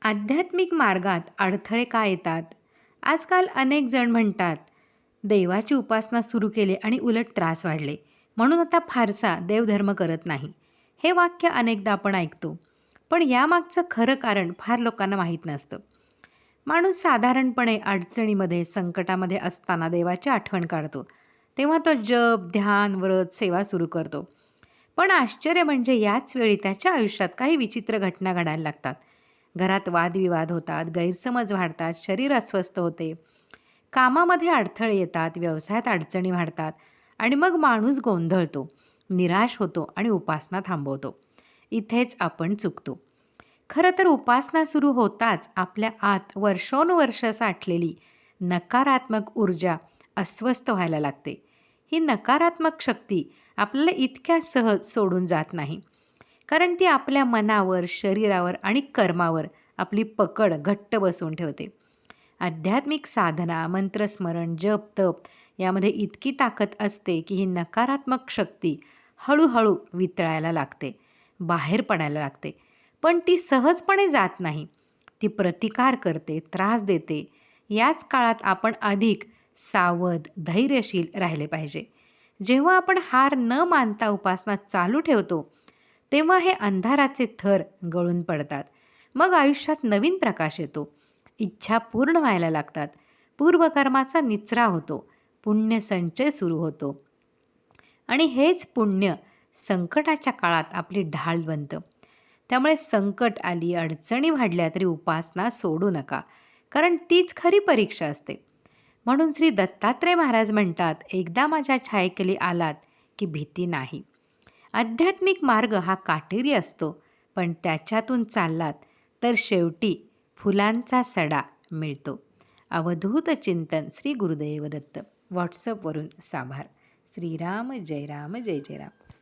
आध्यात्मिक मार्गात अडथळे का येतात? आजकाल अनेक जण म्हणतात, देवाची उपासना सुरू केली आणि उलट त्रास वाढले, म्हणून आता फारसा देवधर्म करत नाही. हे वाक्य अनेकदा आपण ऐकतो. पण यामागचं खरं कारण फार लोकांना माहीत नसतं. माणूस साधारणपणे अडचणीमध्ये, संकटामध्ये असताना देवाची आठवण काढतो. तेव्हा तो जप, ध्यान, व्रत, सेवा सुरू करतो. पण आश्चर्य म्हणजे याच वेळी त्याच्या आयुष्यात काही विचित्र घटना घडायला लागतात. घरात वादविवाद होतात, गैरसमज वाढतात, शरीर अस्वस्थ होते, कामामध्ये अडथळे येतात, व्यवसायात अडचणी वाढतात आणि मग माणूस गोंधळतो, निराश होतो आणि उपासना थांबवतो. इथेच आपण चुकतो. खरं तर उपासना सुरू होताच आपल्या आत वर्षोनवर्ष साठलेली नकारात्मक ऊर्जा अस्वस्थ व्हायला लागते. ही नकारात्मक शक्ती आपल्याला इतक्या सहज सोडून जात नाही. कारण ती आपल्या मनावर, शरीरावर आणि कर्मावर आपली पकड घट्ट बसवून ठेवते. आध्यात्मिक साधना, मंत्रस्मरण, जप, तप यामध्ये इतकी ताकद असते की ही नकारात्मक शक्ती हळूहळू वितळायला लागते, बाहेर पडायला लागते. पण ती सहजपणे जात नाही. ती प्रतिकार करते, त्रास देते. याच काळात आपण अधिक सावध, धैर्यशील राहिले पाहिजे. जेव्हा आपण हार न मानता उपासना चालू ठेवतो, तेव्हा हे अंधाराचे थर गळून पडतात. मग आयुष्यात नवीन प्रकाश येतो. इच्छा पूर्ण व्हायला लागतात. पूर्वकर्माचा निचरा होतो. पुण्य संचय सुरू होतो. आणि हेच पुण्य संकटाच्या काळात आपली ढाल बनतं. त्यामुळे संकट आली, अडचणी वाढल्या तरी उपासना सोडू नका. कारण तीच खरी परीक्षा असते. म्हणून श्री दत्तात्रय महाराज म्हणतात, एकदा माझ्या छायेखाली आलात की भीती नाही. आध्यात्मिक मार्ग हा काटेरी असतो, पण त्याच्यातून चाललात तर शेवटी फुलांचा सडा मिळतो. अवधूत चिंतन श्री गुरुदेव दत्त. व्हॉट्सअपवरून साभार. श्रीराम जय राम जय जय राम.